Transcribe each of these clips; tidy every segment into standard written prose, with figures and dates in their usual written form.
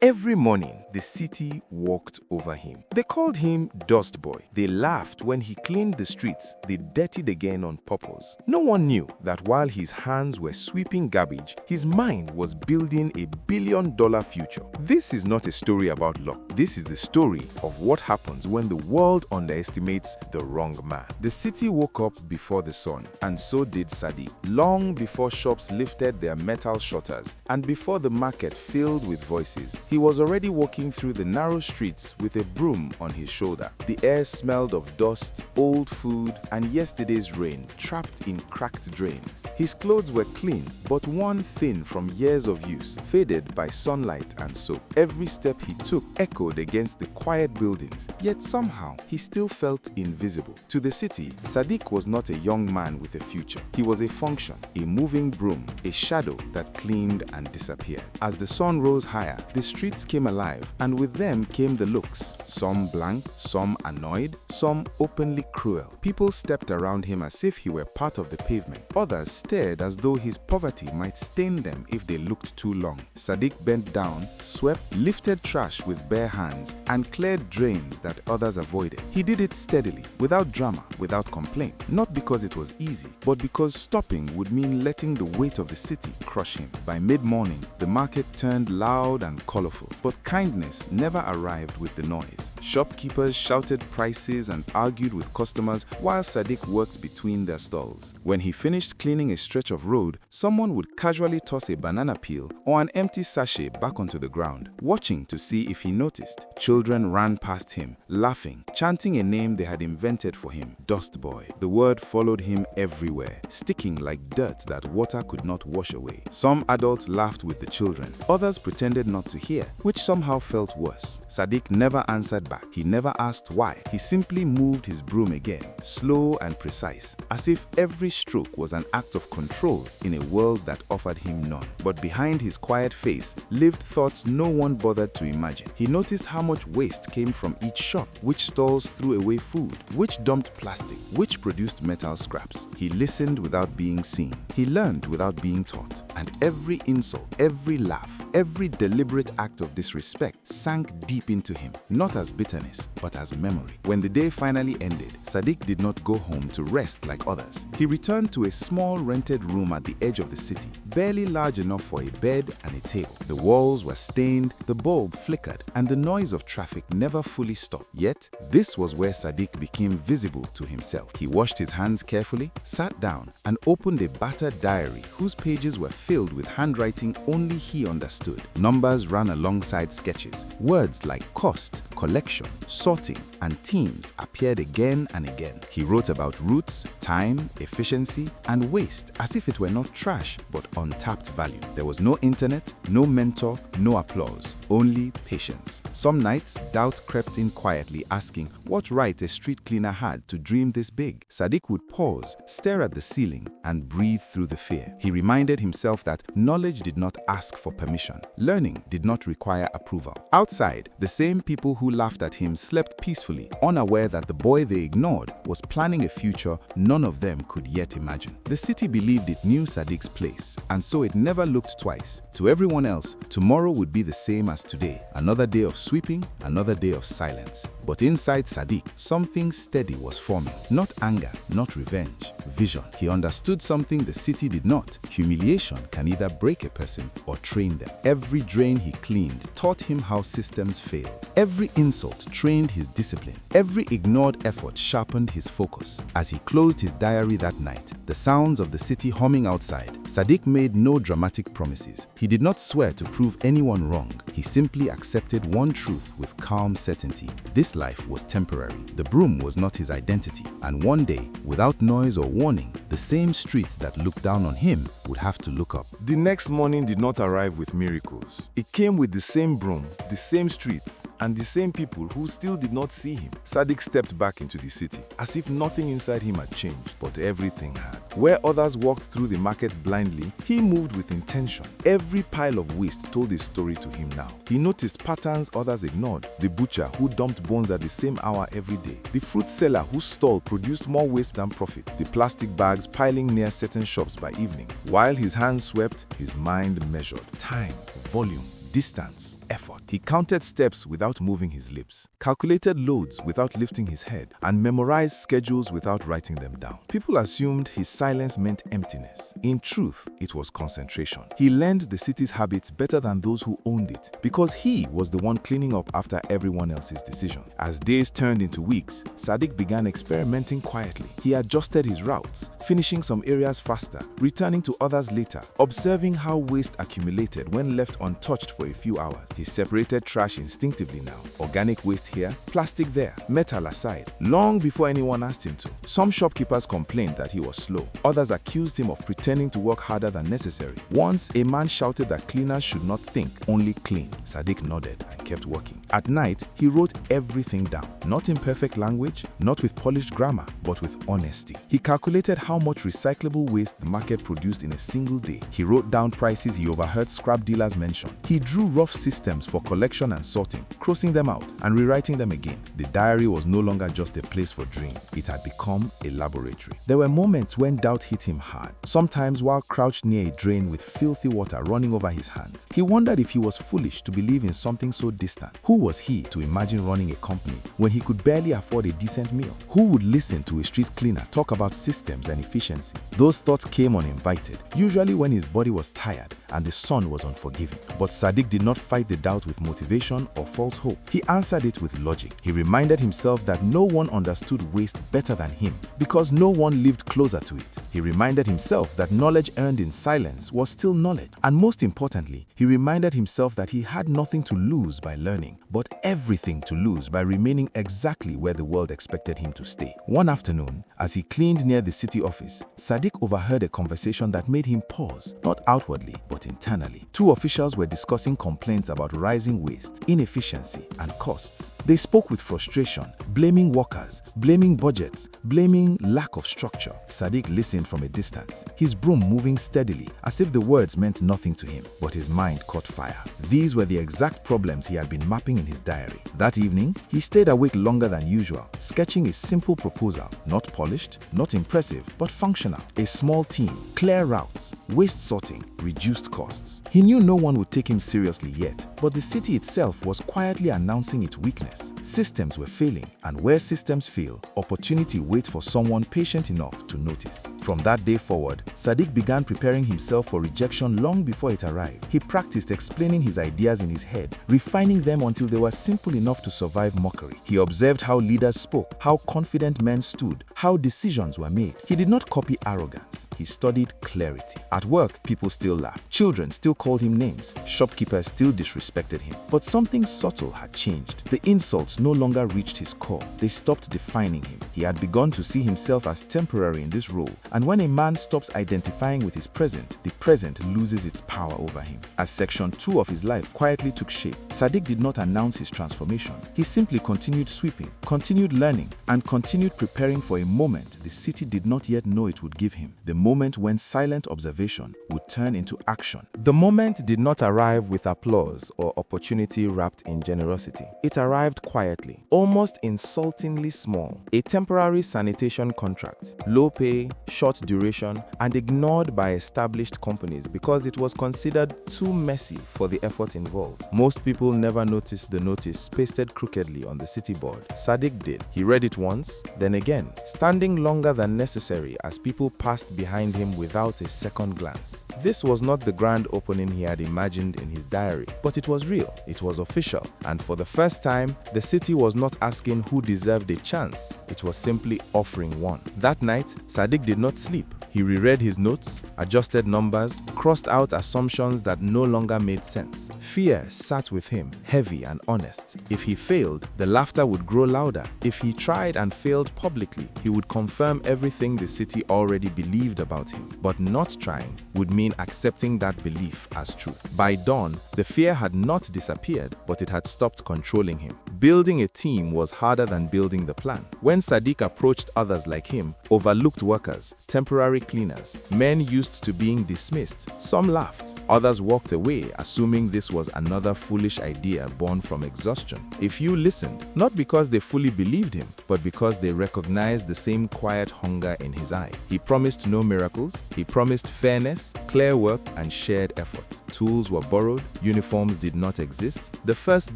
Every morning, the city walked over him. They called him Dust Boy. They laughed when he cleaned the streets they dirtied again on purpose. No one knew that while his hands were sweeping garbage, his mind was building a billion-dollar future. This is not a story about luck. This is the story of what happens when the world underestimates the wrong man. The city woke up before the sun, and so did Sadiq. Long before shops lifted their metal shutters, and before the market filled with voices, he was already walking through the narrow streets with a broom on his shoulder. The air smelled of dust, old food, and yesterday's rain trapped in cracked drains. His clothes were clean, but worn thin from years of use, faded by sunlight and soap. Every step he took echoed against the quiet buildings, yet somehow he still felt invisible. To the city, Sadiq was not a young man with a future. He was a function, a moving broom, a shadow that cleaned and disappeared. As the sun rose higher, the streets came alive, and with them came the looks, some blank, some annoyed, some openly cruel. People stepped around him as if he were part of the pavement. Others stared as though his poverty might stain them if they looked too long. Sadiq bent down, swept, lifted trash with bare hands, and cleared drains that others avoided. He did it steadily, without drama, without complaint, not because it was easy, but because stopping would mean letting the weight of the city crush him. By mid-morning, the market turned loud and colorful, but kindness never arrived with the noise. Shopkeepers shouted prices and argued with customers while Sadiq worked between their stalls. When he finished cleaning a stretch of road, someone would casually toss a banana peel or an empty sachet back onto the ground, watching to see if he noticed. Children ran past him, laughing, chanting a name they had invented for him, Dust Boy. The word followed him everywhere, sticking like dirt that water could not wash away. Some adults laughed with the children, others pretended not to hear, which somehow felt worse. Sadiq never answered back. He never asked why. He simply moved his broom again, slow and precise, as if every stroke was an act of control in a world that offered him none. But behind his quiet face lived thoughts no one bothered to imagine. He noticed how much waste came from each shop, which stalls threw away food, which dumped plastic, which produced metal scraps. He listened without being seen. He learned without being taught. And every insult, every laugh, every deliberate act of disrespect sank deep into him, not as bitterness, but as memory. When the day finally ended, Sadiq did not go home to rest like others. He returned to a small rented room at the edge of the city, barely large enough for a bed and a table. The walls were stained, the bulb flickered, and the noise of traffic never fully stopped. Yet, this was where Sadiq became visible to himself. He washed his hands carefully, sat down, and opened a battered diary whose pages were filled with handwriting only he understood. Numbers ran alongside sketches. Words like cost, collection, sorting, and teams appeared again and again. He wrote about routes, time, efficiency, and waste as if it were not trash but untapped value. There was no internet, no mentor, no applause, only patience. Some nights, doubt crept in quietly, asking what right a street cleaner had to dream this big. Sadiq would pause, stare at the ceiling, and breathe through the fear. He reminded himself that knowledge did not ask for permission. Learning did not require approval. Outside, the same people who laughed at him slept peacefully, unaware that the boy they ignored was planning a future none of them could yet imagine. The city believed it knew Sadiq's place, and so it never looked twice. To everyone else, tomorrow would be the same as today. Another day of sweeping, another day of silence. But inside Sadiq, something steady was forming. Not anger, not revenge. Vision. He understood something the city did not. Humiliation can either break a person or train them. Every drain he cleaned taught him how systems failed. Every insult trained his discipline. Every ignored effort sharpened his focus. As he closed his diary that night, the sounds of the city humming outside, Sadiq made no dramatic promises. He did not swear to prove anyone wrong. He simply accepted one truth with calm certainty. This life was temporary. The broom was not his identity. And one day, without noise or warning, the same streets that looked down on him would have to look up. The next morning did not arrive with miracles. It came with the same broom, the same streets, and the same people who still did not see him. Sadiq stepped back into the city, as if nothing inside him had changed, but everything had. Where others walked through the market blindly, he moved with intention. Every pile of waste told a story to him now. He noticed patterns others ignored. The butcher who dumped bones at the same hour every day. The fruit seller whose stall produced more waste than profit. The plastic bags piling near certain shops by evening. While his hands swept, his mind measured. Time, volume, distance, effort. He counted steps without moving his lips, calculated loads without lifting his head, and memorized schedules without writing them down. People assumed his silence meant emptiness. In truth, it was concentration. He learned the city's habits better than those who owned it, because he was the one cleaning up after everyone else's decision. As days turned into weeks, Sadiq began experimenting quietly. He adjusted his routes, finishing some areas faster, returning to others later, observing how waste accumulated when left untouched for a few hours. He separated trash instinctively now. Organic waste here, plastic there, metal aside, long before anyone asked him to. Some shopkeepers complained that he was slow. Others accused him of pretending to work harder than necessary. Once, a man shouted that cleaners should not think, only clean. Sadiq nodded and kept working. At night, he wrote everything down. Not in perfect language, not with polished grammar, but with honesty. He calculated how much recyclable waste the market produced in a single day. He wrote down prices he overheard scrap dealers mention. He drew rough systems for collection and sorting, crossing them out and rewriting them again. The diary was no longer just a place for dreams. It had become a laboratory. There were moments when doubt hit him hard, sometimes while crouched near a drain with filthy water running over his hands. He wondered if he was foolish to believe in something so distant. Who was he to imagine running a company when he could barely afford a decent meal? Who would listen to a street cleaner talk about systems and efficiency? Those thoughts came uninvited, usually when his body was tired and the sun was unforgiving. But Sadiq did not fight the doubt with motivation or false hope. He answered it with logic. He reminded himself that no one understood waste better than him because no one lived closer to it. He reminded himself that knowledge earned in silence was still knowledge. And most importantly, he reminded himself that he had nothing to lose by learning, but everything to lose by remaining exactly where the world expected him to stay. One afternoon, as he cleaned near the city office, Sadiq overheard a conversation that made him pause, not outwardly, but internally. Two officials were discussing complaints about rising waste, inefficiency, and costs. They spoke with frustration, blaming workers, blaming budgets, blaming lack of structure. Sadiq listened from a distance, his broom moving steadily, as if the words meant nothing to him, but his mind caught fire. These were the exact problems he had been mapping in his diary. That evening, he stayed awake longer than usual, sketching a simple proposal, not polished, not impressive, but functional. A small team, clear routes, waste sorting, reduced costs. He knew no one would take him seriously yet, but the city itself was quietly announcing its weakness. Systems were failing, and where systems fail, opportunity waits for someone patient enough to notice. From that day forward, Sadiq began preparing himself for rejection long before it arrived. He practiced explaining his ideas in his head, refining them until they were simple enough to survive mockery. He observed how leaders spoke, how confident men stood, how decisions were made. He did not copy arrogance. He studied clarity. At work, people still laughed. Children still called him names. Shopkeepers still disrespected him. But something subtle had changed. The insults no longer reached his core. They stopped defining him. He had begun to see himself as temporary in this role. And when a man stops identifying with his present, the present loses its power over him. As section 2 of his life quietly took shape, Sadiq did not announce his transformation. He simply continued sweeping, continued learning, and continued preparing for a moment the city did not yet know it would give him. The moment when silent observation would turn into action. The moment did not arrive with applause or opportunity wrapped in generosity. It arrived quietly, almost insultingly small. A temporary sanitation contract, low pay, short duration, and ignored by established companies because it was considered too messy for the effort involved. Most people never noticed the notice pasted crookedly on the city board. Sadiq did. He read it once, then again, standing longer than necessary as people passed behind him without a second glance. This was not the grand opening he had imagined in his diary, but it was real, it was official, and for the first time, the city was not asking who deserved a chance, it was simply offering one. That night, Sadiq did not sleep. He reread his notes, adjusted numbers, crossed out assumptions that no longer made sense. Fear sat with him, heavy and honest. If he failed, the laughter would grow louder. If he tried and failed publicly, he would confirm everything the city already believed about him. But not trying would mean accepting that belief as truth. By dawn, the fear had not disappeared, but it had stopped controlling him. Building a team was harder than building the plan. When Sadiq approached others like him, overlooked workers, temporary cleaners, men used to being dismissed, some laughed, others walked away, assuming this was another foolish idea born from exhaustion. A few listened, not because they fully believed him, but because they recognized the same quiet hunger in his eye. He promised no miracles, he promised fairness, clear work and shared effort. Tools were borrowed, uniforms did not exist. The first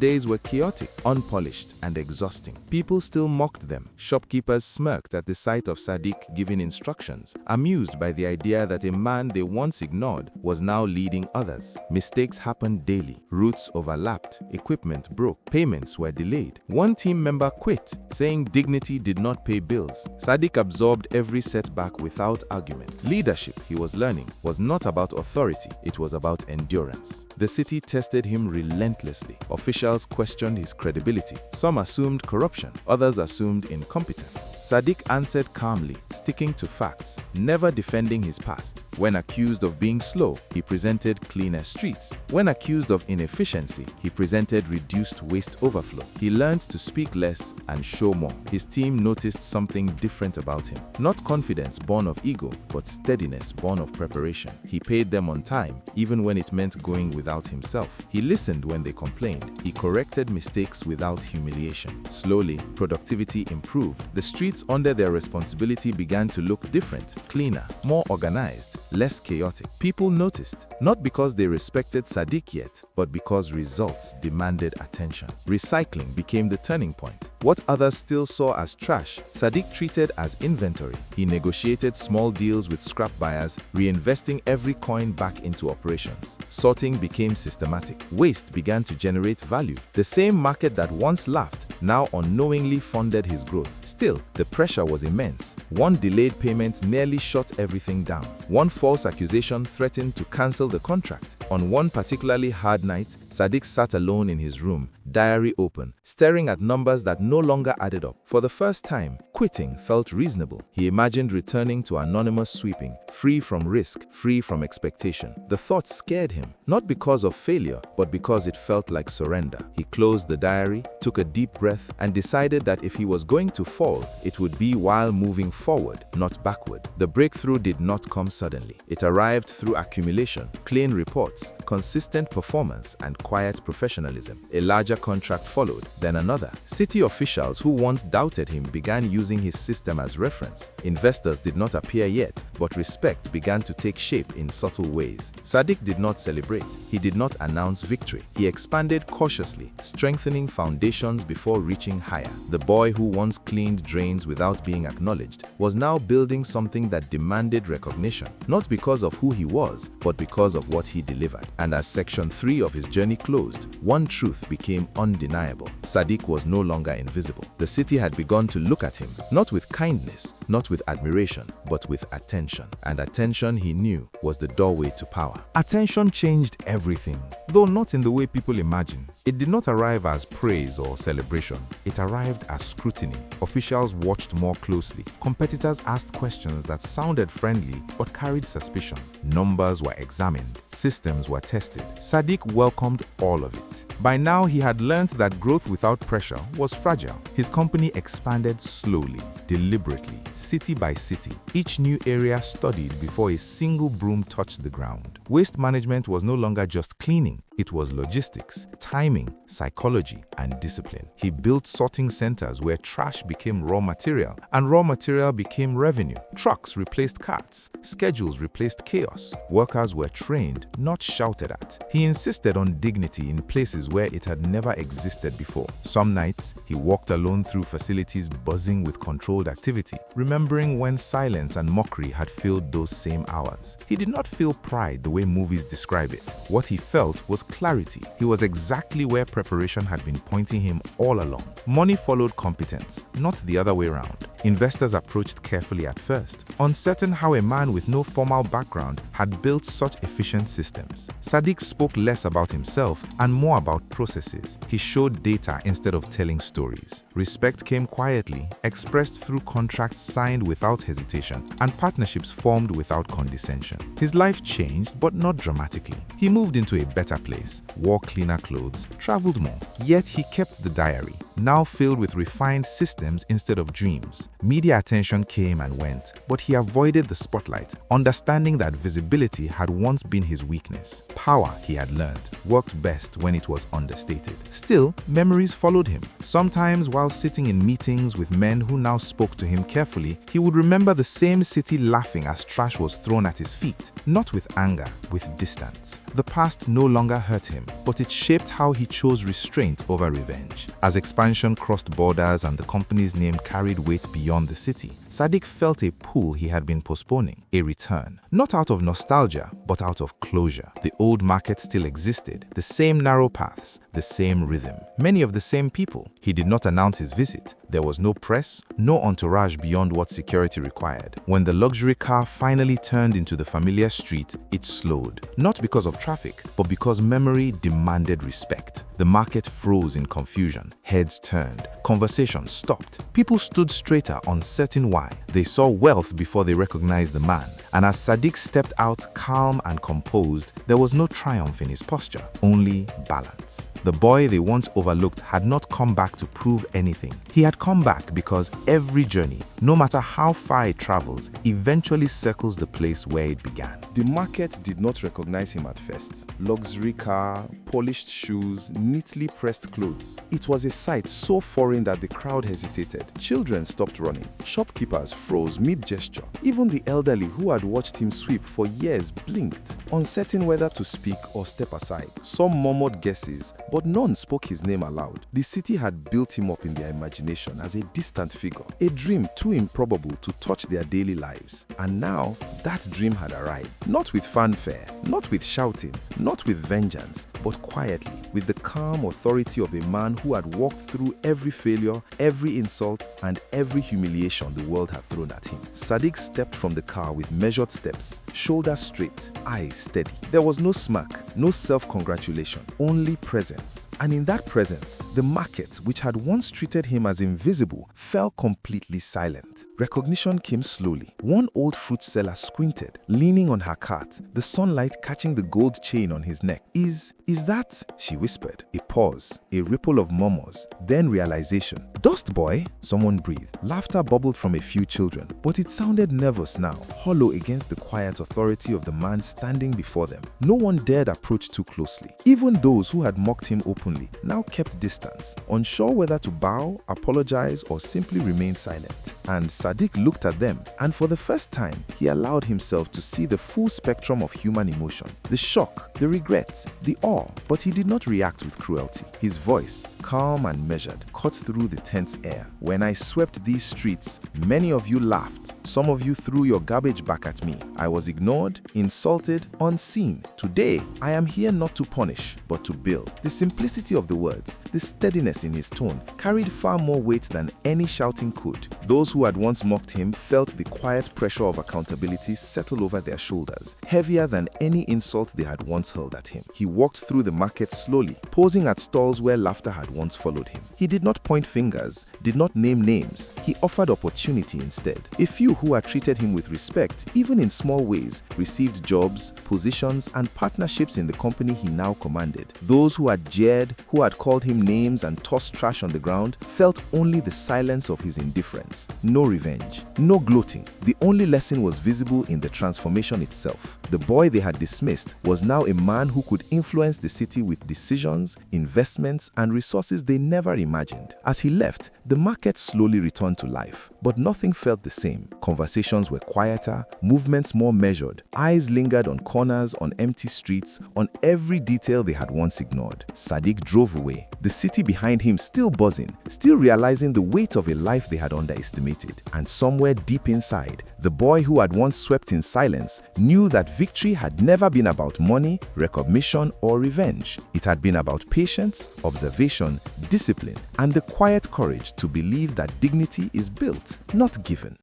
days were chaotic, unpolished, and exhausting. People still mocked them. Shopkeepers smirked at the sight of Sadiq giving instructions, amused by the idea that a man they once ignored was now leading others. Mistakes happened daily. Routes overlapped, equipment broke, payments were delayed. One team member quit, saying dignity did not pay bills. Sadiq absorbed every setback without argument. Leadership, he was learning, was not about authority, it was about endurance. The city tested him relentlessly. Officials questioned his credibility. Some assumed corruption, others assumed incompetence. Sadiq answered calmly, sticking to facts, never defending his past. When accused of being slow, he presented cleaner streets. When accused of inefficiency, he presented reduced waste overflow. He learned to speak less and show more. His team noticed something different about him. Not confidence born of ego, but steadiness born of preparation. He paid them on time, even when it meant going without himself. He listened when they complained. He corrected mistakes without humiliation. Slowly, productivity improved. The streets under their responsibility began to look different, cleaner, more organized, less chaotic. People noticed, not because they respected Sadiq yet, but because results demanded attention. Recycling became the turning point. What others still saw as trash, Sadiq treated as inventory. He negotiated small deals with scrap buyers, reinvesting every coin back into operations. Sorting became systematic. Waste began to generate value. The same market that once laughed now unknowingly funded his growth. Still, the pressure was immense. One delayed payment nearly shut everything down. One false accusation threatened to cancel the contract. On one particularly hard night, Sadiq sat alone in his room, diary open, staring at numbers that no longer added up. For the first time, quitting felt reasonable. He imagined returning to anonymous sweeping, free from risk, free from expectation. The thought scared him, not because of failure, but because it felt like surrender. He closed the diary, took a deep breath, and decided that if he was going to fall, it would be while moving forward, not backward. The breakthrough did not come suddenly. It arrived through accumulation, clean reports, consistent performance, and quiet professionalism. A larger contract followed, then another. City officials who once doubted him began using his system as reference. Investors did not appear yet, but respect began to take shape in subtle ways. Sadiq did not celebrate. He did not announce victory. He expanded cautiously, strengthening foundations before reaching higher. The boy who once cleaned drains without being acknowledged was now building something that demanded recognition, not because of who he was, but because of what he delivered. And as Section 3 of his journey closed, one truth became undeniable. Sadiq was no longer invisible. The city had begun to look at him, not with kindness, not with admiration, but with attention. And attention, he knew, was the doorway to power. Attention changed everything, though not in the way people imagine. It did not arrive as praise or celebration. It arrived as scrutiny. Officials watched more closely. Competitors asked questions that sounded friendly but carried suspicion. Numbers were examined. Systems were tested. Sadiq welcomed all of it. By now, he had learned that growth without pressure was fragile. His company expanded slowly, deliberately, city by city. Each new area studied before a single broom touched the ground. Waste management was no longer just cleaning. It was logistics, timing, psychology, and discipline. He built sorting centers where trash became raw material, and raw material became revenue. Trucks replaced carts. Schedules replaced chaos. Workers were trained, not shouted at. He insisted on dignity in places where it had never existed before. Some nights, he walked alone through facilities buzzing with controlled activity, remembering when silence and mockery had filled those same hours. He did not feel pride the way movies describe it. What he felt was clarity. He was exactly where preparation had been pointing him all along. Money followed competence, not the other way around. Investors approached carefully at first, uncertain how a man with no formal background had built such efficient systems. Sadiq spoke less about himself and more about processes. He showed data instead of telling stories. Respect came quietly, expressed through contracts signed without hesitation and partnerships formed without condescension. His life changed, but not dramatically. He moved into a better place, wore cleaner clothes, traveled more. Yet he kept the diary. now filled with refined systems instead of dreams. Media attention came and went, but he avoided the spotlight, understanding that visibility had once been his weakness. Power, he had learned, worked best when it was understated. Still, memories followed him. Sometimes, while sitting in meetings with men who now spoke to him carefully, he would remember the same city laughing as trash was thrown at his feet, not with anger, with distance. The past no longer hurt him, but it shaped how he chose restraint over revenge. As expansion crossed borders and the company's name carried weight beyond the city, Sadiq felt a pull he had been postponing, a return. Not out of nostalgia, but out of closure. The old market still existed, the same narrow paths, the same rhythm, many of the same people. He did not announce his visit. There was no press, no entourage beyond what security required. When the luxury car finally turned into the familiar street, it slowed. Not because of traffic, but because memory demanded respect. The market froze in confusion. Heads turned. Conversations stopped. People stood straighter, uncertain why. They saw wealth before they recognized the man. And as Sadiq stepped out calm and composed, there was no triumph in his posture, only balance. The boy they once overlooked had not come back to prove anything. He had come back because every journey, no matter how far it travels, eventually circles the place where it began. The market did not recognize him at first. Luxury car, polished shoes, neatly pressed clothes. It was a sight so foreign that the crowd hesitated. Children stopped running. Shopkeepers froze mid-gesture. Even the elderly who had watched him sweep for years blinked, uncertain whether to speak or step aside. Some murmured guesses, but none spoke his name aloud. The city had built him up in their imagination as a distant figure, a dream too improbable to touch their daily lives. And now, that dream had arrived. Not with fanfare, not with shouting, not with vengeance, but quietly, with the calm authority of a man who had walked through every failure, every insult, and every humiliation the world had thrown at him. Sadiq stepped from the car with measured steps, shoulders straight, eyes steady. There was no smirk, no self-congratulation, only presence. And in that presence, the market, which had once treated him as invisible, fell completely silent. Recognition came slowly. One old fruit seller squinted, leaning on her cart, the sunlight catching the gold chain on his neck. Is that? She whispered. A pause, a ripple of murmurs, then realization. Dust boy? Someone breathed. Laughter bubbled from a few children, but it sounded nervous now, hollow against the quiet authority of the man standing before them. No one dared approach too closely. Even those who had mocked him openly now kept distance, unsure whether to bow, apologize, or simply remain silent. And Sadiq looked at them, and for the first time, he allowed himself to see the full spectrum of human emotion. The shock, the regret, the awe, but he did not react with cruelty. His voice, calm and measured, cut through the tense air. When I swept these streets, many of you laughed. Some of you threw your garbage back at me. I was ignored, insulted, unseen. Today, I am here not to punish, but to build. The simplicity of the words, the steadiness in his tone, carried far more weight than any shouting could. Those who had once mocked him felt the quiet pressure of accountability settle over their shoulders, heavier than any insult they had once hurled at him. He walked through the market slowly, posing at stalls where laughter had once followed him. He did not point fingers, did not name names. He offered opportunity instead. A few who had treated him with respect, even in small ways, received jobs, positions, and partnerships in the company he now commanded. Those who had jeered, who had called him names and tossed trash on the ground, felt only the silence of his indifference. No revenge, no gloating. The only lesson was visible in the transformation itself. The boy they had dismissed was now a man who could influence the city with decisions, investments, and resources they never imagined. As he left, the market slowly returned to life, but nothing felt the same. Conversations were quieter, movements more measured. Eyes lingered on corners, on empty streets, on every detail they had once ignored. Sadiq drove away, the city behind him still buzzing, still realizing the weight of a life they had underestimated. And somewhere deep inside, the boy who had once swept in silence knew that victory had never been about money, recognition, or revenge. It had been about patience, observation, discipline, and the quiet courage to believe that dignity is built, not given.